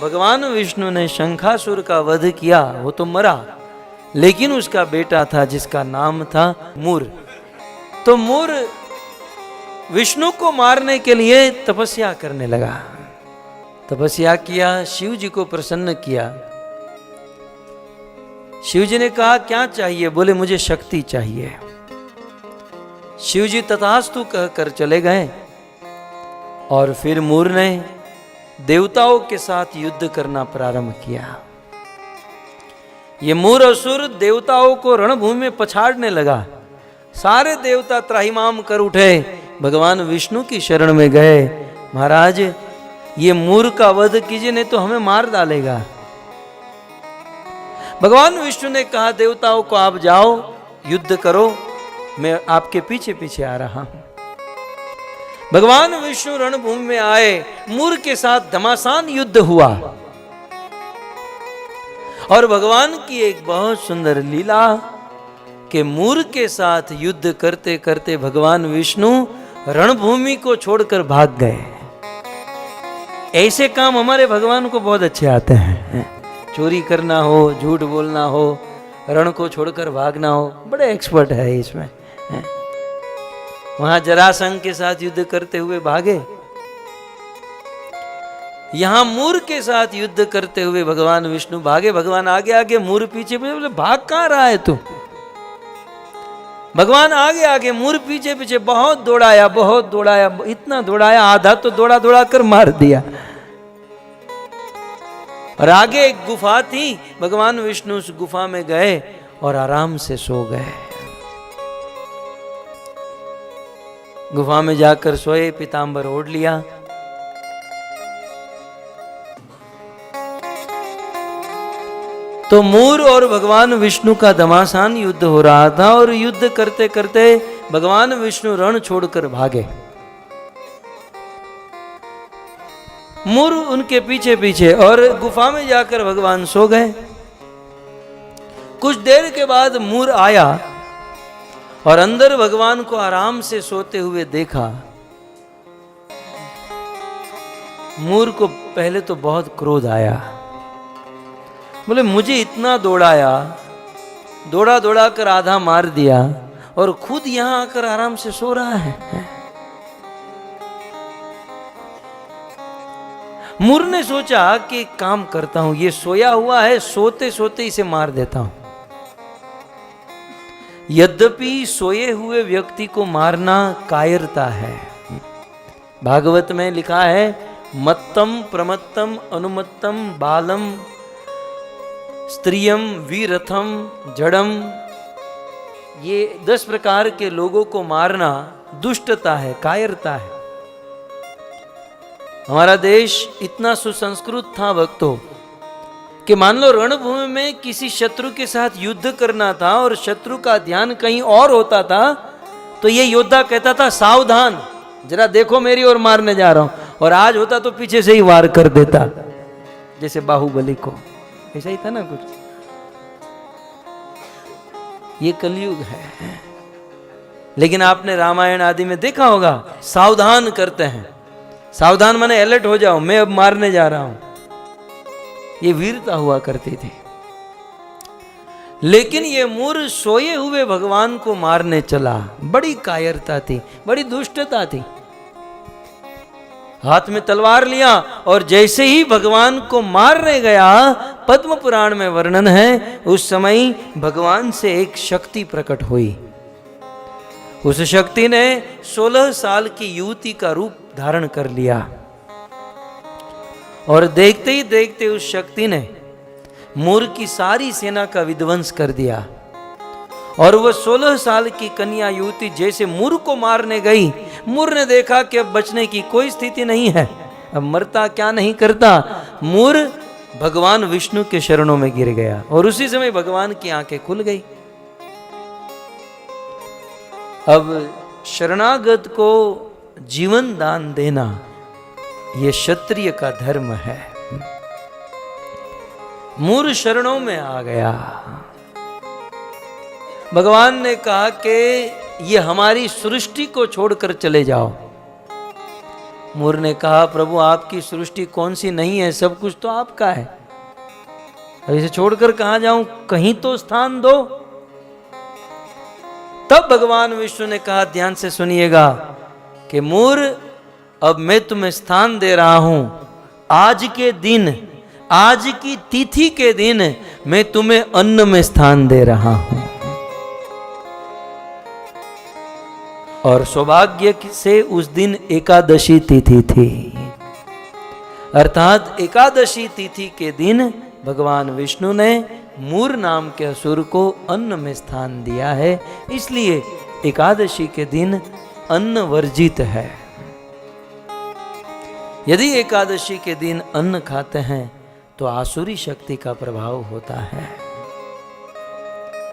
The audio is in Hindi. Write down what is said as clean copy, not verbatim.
भगवान विष्णु ने शंखासुर का वध किया, वो तो मरा, लेकिन उसका बेटा था जिसका नाम था मूर। तो मूर विष्णु को मारने के लिए तपस्या करने लगा। तपस्या किया, शिव जी को प्रसन्न किया। शिव जी ने कहा क्या चाहिए? बोले मुझे शक्ति चाहिए। शिव जी तथास्तु कहकर चले गए और फिर मूर ने देवताओं के साथ युद्ध करना प्रारंभ किया। ये मूर असुर देवताओं को रणभूमि में पछाड़ने लगा। सारे देवता त्राहिमाम कर उठे, भगवान विष्णु की शरण में गए। महाराज ये मूर का वध कीजिए, नहीं तो हमें मार डालेगा। भगवान विष्णु ने कहा देवताओं को आप जाओ युद्ध करो, मैं आपके पीछे पीछे आ रहा हूं। भगवान विष्णु रणभूमि में आए, मूर के साथ घमासान युद्ध हुआ। और भगवान की एक बहुत सुंदर लीला कि मूर के साथ युद्ध करते करते भगवान विष्णु रणभूमि को छोड़कर भाग गए। ऐसे काम हमारे भगवान को बहुत अच्छे आते हैं। चोरी करना हो, झूठ बोलना हो, रण को छोड़कर भागना हो, बड़े एक्सपर्ट है इसमें। वहां जरासंध के साथ युद्ध करते हुए भागे, यहां मूर के साथ युद्ध करते हुए भगवान विष्णु भागे। भगवान आगे आगे, मूर पीछे पीछे। बोले भाग कहां रहा है तू? भगवान आगे आगे, मूर पीछे पीछे। बहुत दौड़ाया, बहुत दौड़ाया, इतना दौड़ाया आधा तो दौड़ा दौड़ा कर मार दिया। और आगे एक गुफा थी, भगवान विष्णु उस गुफा में गए और आराम से सो गए। गुफा में जाकर सोए, पीतांबर ओढ़ लिया। तो मूर और भगवान विष्णु का घमासान युद्ध हो रहा था और युद्ध करते करते भगवान विष्णु रण छोड़कर भागे। मूर उनके पीछे पीछे और गुफा में जाकर भगवान सो गए। कुछ देर के बाद मूर आया और अंदर भगवान को आराम से सोते हुए देखा। मूर को पहले तो बहुत क्रोध आया। बोले मुझे इतना दौड़ाया, दौड़ा दौड़ा कर आधा मार दिया और खुद यहां आकर आराम से सो रहा है। मूर ने सोचा कि काम करता हूं, ये सोया हुआ है, सोते सोते इसे मार देता हूं। यद्यपि सोए हुए व्यक्ति को मारना कायरता है। भागवत में लिखा है मत्तम प्रमत्तम अनुमत्तम बालम स्त्रियम वीरथम जड़म। ये 10 प्रकार के लोगों को मारना दुष्टता है, कायरता है। हमारा देश इतना सुसंस्कृत था भक्तों कि मान लो रणभूमि में किसी शत्रु के साथ युद्ध करना था और शत्रु का ध्यान कहीं और होता था, तो ये योद्धा कहता था सावधान, जरा देखो मेरी ओर मारने जा रहा हूं। और आज होता तो पीछे से ही वार कर देता, जैसे बाहुबली को। ऐसा ही था ना कुछ। ये कलयुग है। लेकिन आपने रामायण आदि में देखा होगा, सावधान करते हैं। सावधान माने अलर्ट हो जाओ, मैं अब मारने जा रहा हूं। ये वीरता हुआ करती थी। लेकिन ये मूर सोए हुए भगवान को मारने चला, बड़ी कायरता थी, बड़ी दुष्टता थी। हाथ में तलवार लिया और जैसे ही भगवान को मारने गया, पद्म पुराण में वर्णन है, उस समय भगवान से एक शक्ति प्रकट हुई। उस शक्ति ने 16 साल की युवती का रूप धारण कर लिया और देखते ही देखते उस शक्ति ने मूर की सारी सेना का विध्वंस कर दिया। और वह 16 साल की कन्या युवती जैसे मूर को मारने गई, मूर ने देखा कि अब बचने की कोई स्थिति नहीं है, अब मरता क्या नहीं करता। मूर भगवान विष्णु के शरणों में गिर गया और उसी समय भगवान की आंखें खुल गई। अब शरणागत को जीवन दान देना यह क्षत्रिय का धर्म है। मूर शरणों में आ गया। भगवान ने कहा कि ये हमारी सृष्टि को छोड़कर चले जाओ, मूर ने कहा, प्रभु आपकी सृष्टि कौन सी नहीं है, सब कुछ तो आपका है, अब इसे छोड़कर कहां जाऊं, कहीं तो स्थान दो। तब भगवान विष्णु ने कहा, ध्यान से सुनिएगा, कि मूर अब मैं तुम्हें स्थान दे रहा हूं, आज के दिन, आज की तिथि के दिन मैं तुम्हें अन्न में स्थान दे रहा हूं। और सौभाग्य से उस दिन एकादशी तिथि थी, अर्थात एकादशी तिथि के दिन भगवान विष्णु ने मूर नाम के असुर को अन्न में स्थान दिया है, इसलिए एकादशी के दिन अन्न वर्जित है। यदि एकादशी के दिन अन्न खाते हैं तो आसुरी शक्ति का प्रभाव होता है।